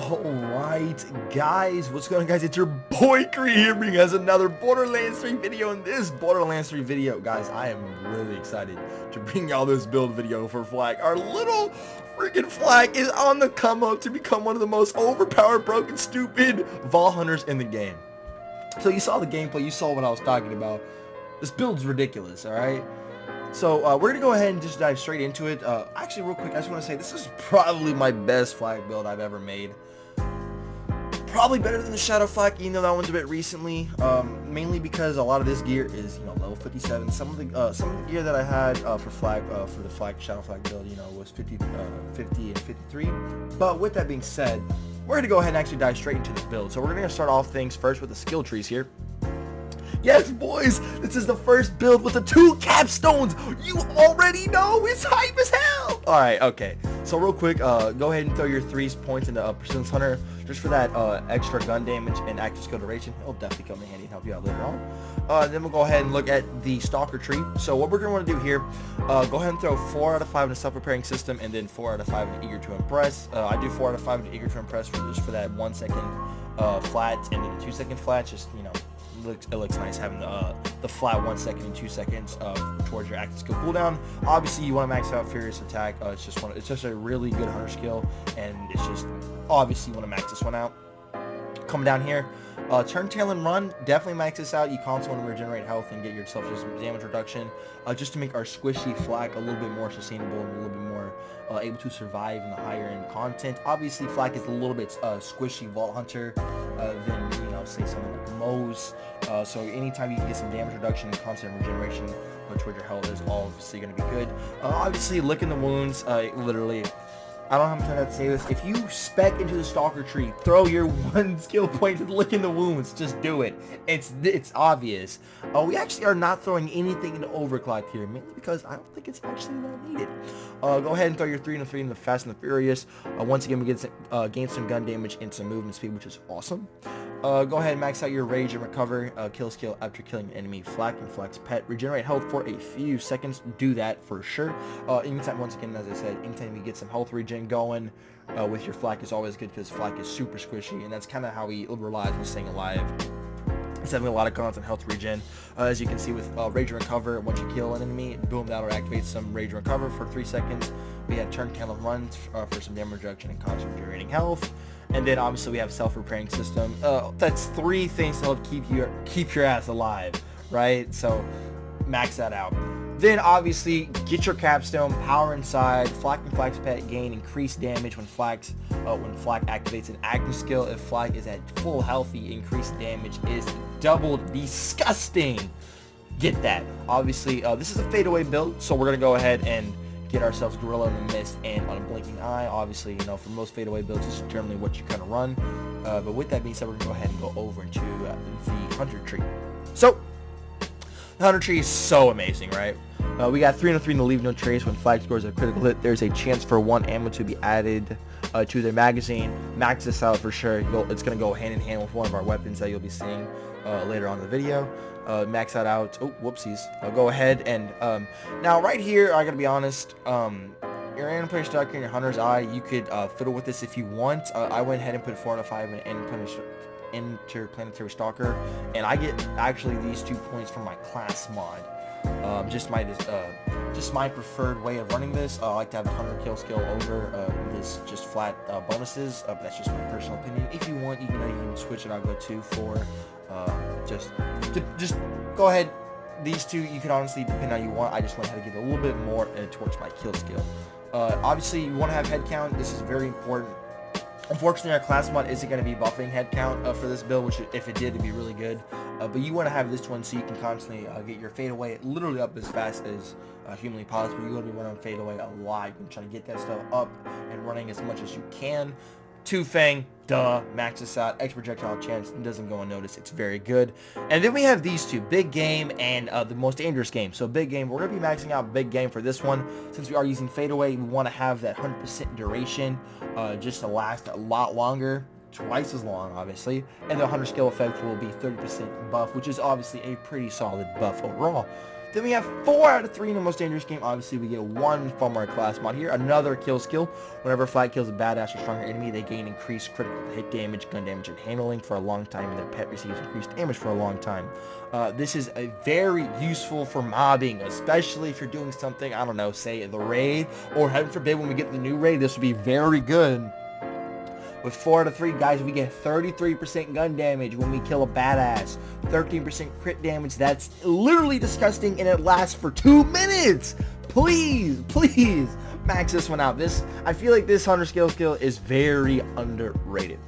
Alright, guys, what's going on, guys? It's your boy Kree here bringing us another Borderlands 3 video. In this Borderlands 3 video, guys, I am really excited to bring y'all this build video for Flak. Our little freaking Flak is on the come up to become one of the most overpowered, broken, stupid Vault Hunters in the game. So you saw the gameplay, you saw what I was talking about. This build's ridiculous, alright? So we're going to go ahead and just dive straight into it. Actually, real quick, I just want to say this is probably my best Flak build I've ever made. Probably better than the Shadow Flak, even though that one's a bit recently. Mainly because a lot of this gear is, level 57. Some of the gear that I had for Flak, for the Shadow Flak build, was 50 and 53. But with that being said, we're going to go ahead and actually dive straight into this build. So we're going to start off things first with the skill trees here. Yes, boys, this is the first build with the 2 capstones. You already know it's hype as hell. All right, okay. So real quick, go ahead and throw your 3 points into Persistence Hunter just for that extra gun damage and active skill duration. It'll definitely come in handy and help you out later on. Then we'll go ahead and look at the Stalker tree. So what we're going to want to do here, go ahead and throw 4 out of 5 in a self-preparing system and then 4 out of 5 in Eager to Impress. I do 4 out of 5 in Eager to Impress just for that 1 second flat and then the 2 second flat, just, it looks nice having the flat 1 second and 2 seconds towards your active skill cooldown. Obviously, you want to max out Furious Attack. It's just a really good hunter skill, and it's just obviously you want to max this one out. Coming down here, turn, tail, and run. Definitely max this out. You constantly want to regenerate health and get yourself just some damage reduction, just to make our squishy Flak a little bit more sustainable and a little bit more able to survive in the higher end content. Obviously, Flak is a little bit squishy Vault Hunter than say someone like Moe's. So anytime you can get some damage reduction and constant regeneration towards your health is obviously going to be good. Obviously, licking the wounds, literally, I don't know how to say this. If you spec into the Stalker tree, throw your 1 skill point to licking the wounds. Just do it. It's obvious. We actually are not throwing anything into Overclock here, mainly because I don't think it's actually that needed. Go ahead and throw your 3 and 3 in the Fast and the Furious. Once again, we get gain some gun damage and some movement speed, which is awesome. Go ahead and max out your Rage and Recover kill skill after killing an enemy. Flak and Flak's pet. Regenerate health for a few seconds. Do that for sure. Anytime, once again, as I said, anytime you get some health regen going with your Flak is always good because Flak is super squishy, and that's kind of how he relies on staying alive. He's having a lot of constant health regen. As you can see with Rage and Recover, once you kill an enemy, boom, that'll activate some Rage and Recover for 3 seconds. We had Turn, Tail, and Run for some damage reduction and constant regenerating health. And then obviously we have self-repairing system. That's 3 things to help keep your ass alive, right? So max that out. Then obviously get your capstone, power inside, Flak and Flak's pet gain increased damage when Flak activates an active skill. If Flak is at full healthy, increased damage is doubled. Disgusting. Get that. Obviously, this is a fadeaway build, so we're gonna go ahead and get ourselves Gorilla in the Mist and Unblinking Eye. Obviously, for most fadeaway builds, this is generally what you kind of run. But with that being said, we're going to go ahead and go over into the Hunter tree. So, the Hunter tree is so amazing, right? We got 3 and 3 in the Leave No Trace. When Flak scores a critical hit, there's a chance for 1 ammo to be added to their magazine. Max this out for sure. It's going to go hand in hand with one of our weapons that you'll be seeing later on in the video. Max that out. Oh, whoopsies. I'll go ahead and now right here, I gotta be honest, your Interplanetary Stalker and your Hunter's Eye, you could fiddle with this if you want. I went ahead and put 4 out of 5 in Interplanetary Stalker, and I get actually these 2 points from my class mod. Just my preferred way of running this. I like to have the Hunter kill skill over this just flat bonuses, but that's just my personal opinion. If you want, you can switch it out, go 2 for just go ahead. These 2 you can honestly, depend on how you want. I just went ahead and give a little bit more towards my kill skill. Obviously, you want to have head count. This is very important. Unfortunately, our class mod isn't going to be buffing head count for this build, which if it did, it'd be really good. But you want to have this one so you can constantly get your fade away literally up as fast as humanly possible. You want to be running fade away a lot. You're trying to get that stuff up and running as much as you can. 2 Fang, duh, max this out, extra projectile chance, doesn't go unnoticed, it's very good. And then we have these 2, Big Game and the Most Dangerous Game. So Big Game, we're going to be maxing out Big Game for this one. Since we are using fadeaway, we want to have that 100% duration just to last a lot longer, twice as long obviously. And the Hunter skill effect will be 30% buff, which is obviously a pretty solid buff overall. Then we have 4 out of 3 in the most dangerous game. Obviously, we get 1 from our class mod here. Another kill skill. Whenever Flak kills a badass or stronger enemy, they gain increased critical hit damage, gun damage, and handling for a long time, and their pet receives increased damage for a long time. This is a very useful for mobbing, especially if you're doing something, I don't know, say the raid, or heaven forbid when we get the new raid, this would be very good. With 4 out of 3, guys, we get 33% gun damage when we kill a badass. 13% crit damage. That's literally disgusting, and it lasts for 2 minutes. Please, please, max this one out. I feel like this hunter skill is very underrated.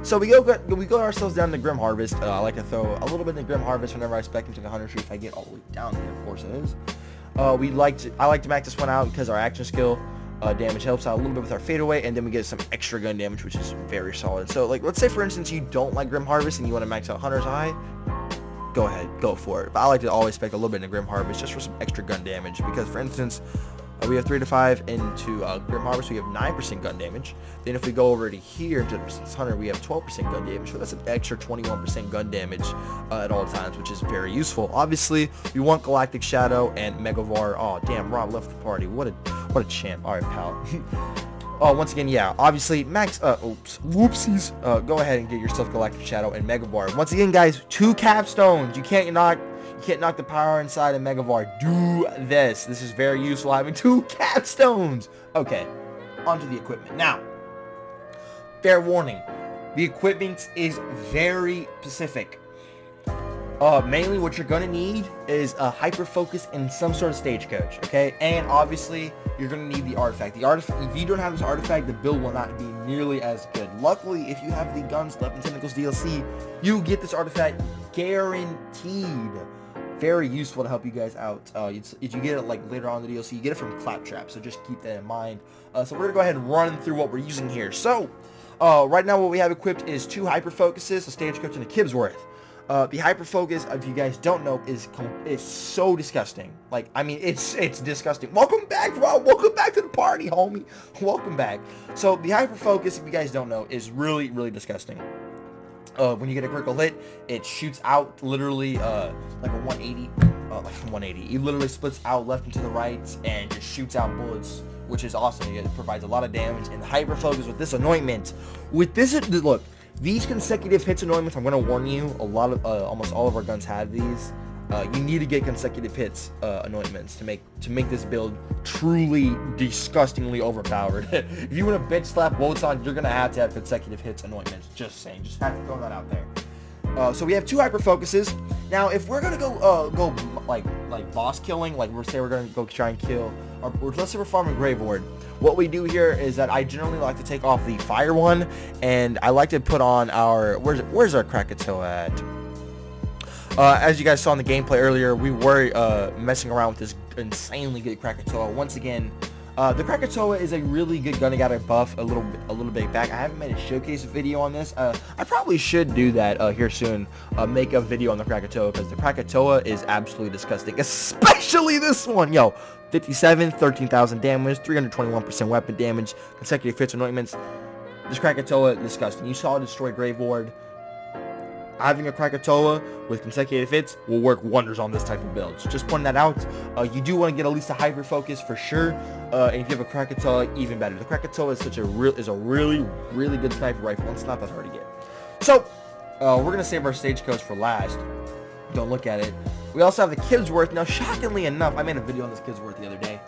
So we go ourselves down to Grim Harvest. I like to throw a little bit in the Grim Harvest whenever I spec into the hunter tree if I get all the way down here. Of course it is. I like to max this one out because our action skill damage helps out a little bit with our fadeaway, and then we get some extra gun damage, which is very solid. So, like, let's say for instance you don't like Grim Harvest and you want to max out Hunter's Eye, go ahead, go for it. But I like to always spec a little bit in Grim Harvest just for some extra gun damage, because for instance we have 3 to 5 into Grim Harvest, we have 9% gun damage. Then if we go over to here into Hunter, we have 12% gun damage, so that's an extra 21% gun damage at all times, which is very useful. Obviously we want Galactic Shadow and Megavar. Oh damn, Rob left the party. What a champ. Alright, pal. Once again, yeah, obviously max whoopsies, go ahead and get yourself Galactic Shadow and Megavar. Once again, guys, 2 capstones. You can't knock the power inside of Megavar. Do this. This is very useful, having 2 capstones. Okay, onto the equipment. Now, fair warning, the equipment is very specific. Mainly what you're gonna need is a hyper focus and some sort of stagecoach, okay? And obviously you're gonna need the artifact. If you don't have this artifact, the build will not be nearly as good. Luckily, if you have the Guns, Left, and Tentacles DLC, you get this artifact guaranteed. Very useful to help you guys out. If you get it like later on in the DLC, you get it from Claptrap, so just keep that in mind. So we're gonna go ahead and run through what we're using here. So right now what we have equipped is 2 hyper focuses, a stagecoach, and a Kibsworth. The hyper focus, if you guys don't know, is so disgusting. Like, I mean, it's disgusting. Welcome back, Rob. Welcome back to the party, homie. Welcome back. So the hyper focus, if you guys don't know, is really, really disgusting. When you get a critical hit, it shoots out literally like a 180. Like a 180. It literally splits out left and to the right and just shoots out bullets, which is awesome. It provides a lot of damage. And the hyper focus with this anointment, look. These consecutive hits anointments, I'm going to warn you, almost all of our guns have these. You need to get consecutive hits anointments to make this build truly disgustingly overpowered. If you want to bitch slap Wotan, you're going to have consecutive hits anointments. Just saying. Just have to throw that out there. So we have 2 hyper focuses. Now, if we're going to go like boss killing, like we're going to go try and kill, or let's say we're farming Grave Ward, what we do here is that I generally like to take off the fire one, and I like to put on our, where's our Krakatoa at? As you guys saw in the gameplay earlier, we were messing around with this insanely good Krakatoa. Once again, the Krakatoa is a really good gun to get a buff a little bit back. I haven't made a showcase video on this. I probably should do that here soon. Make a video on the Krakatoa, because the Krakatoa is absolutely disgusting, especially this one. Yo, 57, 13,000 damage, 321% weapon damage, consecutive hits anointments. This Krakatoa, disgusting. You saw it destroy Grave Ward. Having a Krakatoa with consecutive hits will work wonders on this type of builds. Just pointing that out. You do want to get at least a hyper focus for sure. And if you have a Krakatoa, even better. The Krakatoa is a really good sniper rifle. It's not that hard to get. So we're gonna save our stagecoach for last. Don't look at it. We also have the Kibsworth. Now, shockingly enough, I made a video on this Kibsworth the other day.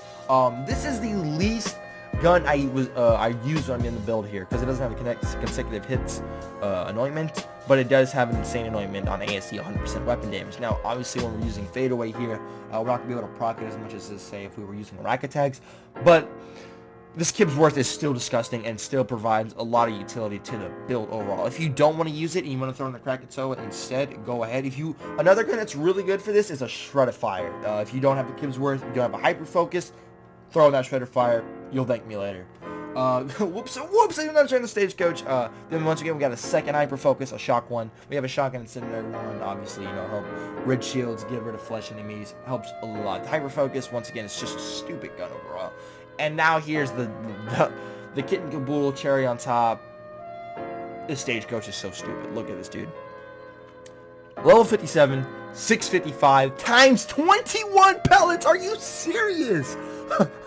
This is the least gun I used when I'm in the build here, because it doesn't have a consecutive hits anointment, but it does have an insane anointment on ASC 100% weapon damage. Now, obviously, when we're using fadeaway here, we're not gonna be able to proc it as much as say if we were using rack attacks, but this Kibsworth is still disgusting and still provides a lot of utility to the build overall. If you don't want to use it and you want to throw in the Krakatoa instead, go ahead. Another gun that's really good for this is a Shred of Fire. If you don't have the Kibsworth, you don't have a hyper focus, throw in that Shred of Fire. You'll thank me later. Whoops, I'm not trying to stagecoach. Then once again, we got a second hyper focus, a shock one. We have a shotgun incendiary one, obviously, help rid shields, get rid of flesh enemies, helps a lot. The hyper focus, once again, it's just a stupid gun overall. And now here's the kit and caboodle cherry on top. This stagecoach is so stupid. Look at this dude. Level 57, 655 times 21 pellets. Are you serious?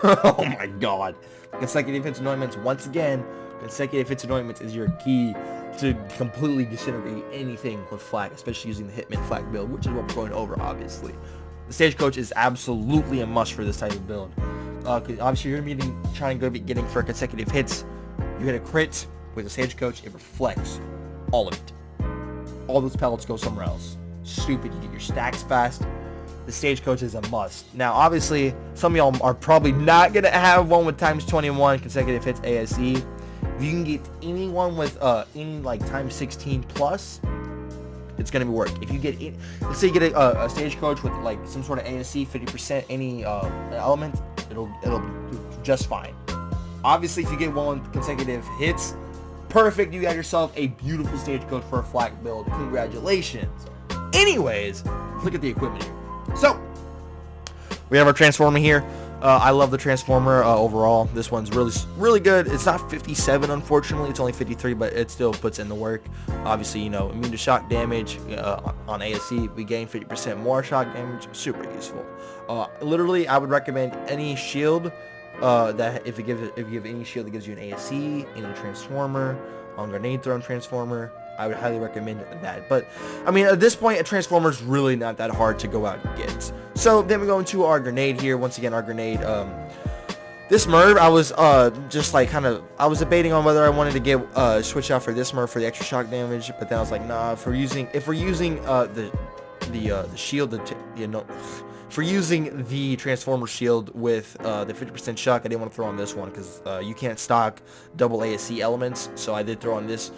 Oh my god. Consecutive hits anointments. Once again, consecutive hits anointments is your key to completely disintegrate anything with Flak, especially using the Hitman Flak build, which is what we're going over, obviously. The Stagecoach is absolutely a must for this type of build. Because obviously you're going to be trying to be getting for consecutive hits. You hit a crit with the Stagecoach, it reflects all of it. All those pellets go somewhere else. Stupid, you get your stacks fast. The Stagecoach is a must. Now, obviously, some of y'all are probably not going to have one with times 21 consecutive hits ASE. If you can get anyone with any like times 16 plus, it's going to be work. If you get, let's say you get a Stagecoach with like some sort of ASE, 50% any element, it'll do just fine. Obviously, if you get one with consecutive hits, perfect. You got yourself a beautiful Stagecoach for a Flak build. Congratulations. Anyways, look at the equipment here. So, we have our Transformer here. I love the Transformer overall. This one's really good. It's not 57, unfortunately. It's only 53, but it still puts in the work. Obviously, you know, immune to shock damage on ASE. We gain 50% more shock damage. Super useful. Literally, I would recommend any shield that if you give any shield that gives you an ASE, any Transformer, grenade thrown Transformer, I would highly recommend that. But I mean, at this point, a Transformer is really not that hard to go out and get. So then we go into our grenade here. Once again, our grenade. This Merv, I was just like I was debating on whether I wanted to get switch out for this Merv for the extra shock damage, but then I was like, nah. If we're using the shield, for using the Transformer shield with the 50% shock, I didn't want to throw on this one because you can't stock double ASC elements. So I did throw on this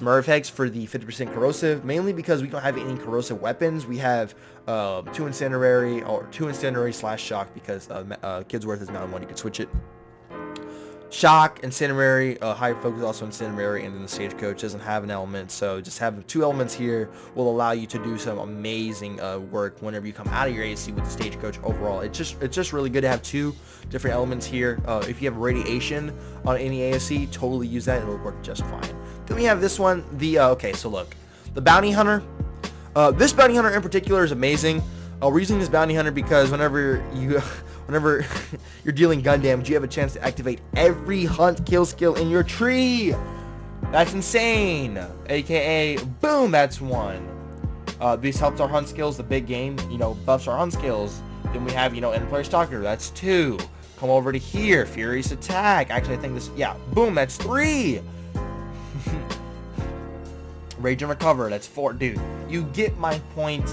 Merv Hex for the 50% corrosive, mainly because we don't have any corrosive weapons. We have 2 incendiary / shock because Kid's worth is not one. You can switch it. Shock, incendiary, high focus also incendiary, and then the Stagecoach doesn't have an element, so just having 2 elements here will allow you to do some amazing work whenever you come out of your AC with the Stagecoach. Overall, it's just really good to have 2 different elements here. If you have radiation on any ASC, totally use that, it'll work just fine. Then we have this one, okay, so look, the Bounty Hunter. This Bounty Hunter in particular is amazing. We're using this Bounty Hunter because whenever you're dealing gun damage, you have a chance to activate every hunt kill skill in your tree. That's insane. AKA, boom, that's 1. This helps our hunt skills, the big game, you know, buffs our hunt skills. Then we have, you know, End Player Stalker, that's 2. Come over to here, Furious Attack. Actually, I think this, yeah, boom, that's 3. Rage and Recover, that's 4. Dude, you get my point.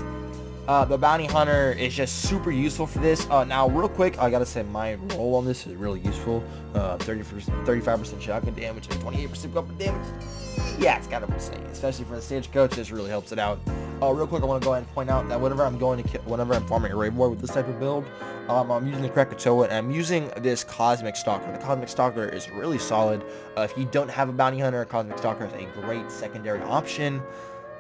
The Bounty Hunter is just super useful for this. Now, real quick, I gotta say my roll on this is really useful. 35% shotgun damage and 28% weapon damage. Yeah, it's gotta be insane, especially for the Stagecoach. This really helps it out. Real quick, I want to go ahead and point out that whenever I'm farming a Raid War with this type of build, I'm using the Krakatoa and I'm using this Cosmic Stalker. The Cosmic Stalker is really solid. If you don't have a Bounty Hunter, a Cosmic Stalker is a great secondary option.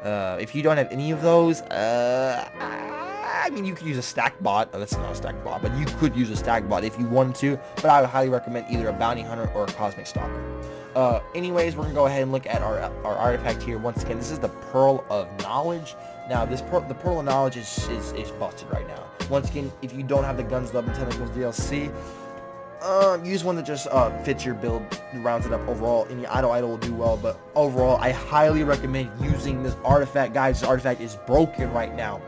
If you don't have any of those, I mean, you could use a stack bot. Oh, that's not a stack bot, but you could use a stack bot if you wanted to. But I would highly recommend either a Bounty Hunter or a Cosmic Stalker. Anyways, we're gonna go ahead and look at our artifact here. Once again, this is the Pearl of Knowledge. Now, the Pearl of Knowledge is busted right now. Once again, if you don't have the Guns, Love, and Tentacles DLC, use one that just fits your build and rounds it up overall. Any idle will do well, but overall, I highly recommend using this artifact. Guys, this artifact is broken right now.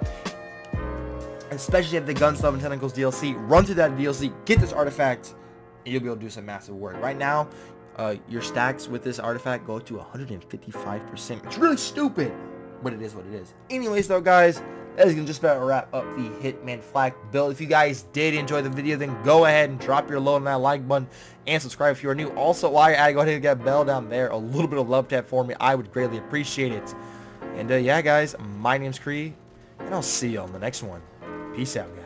Especially if the Guns, Love, and Tentacles DLC, run to that DLC, get this artifact, and you'll be able to do some massive work. Right now, your stacks with this artifact go to 155%. It's really stupid, but it is what it is. Anyways, though, guys, that is going to just about wrap up the Hitman Flak build. If you guys did enjoy the video, then go ahead and drop your low on that like button and subscribe if you are new. Also, while you're at it, go ahead and get a bell down there. A little bit of love tap for me. I would greatly appreciate it. And yeah, guys, my name's Kree, and I'll see you on the next one. Peace out, guys.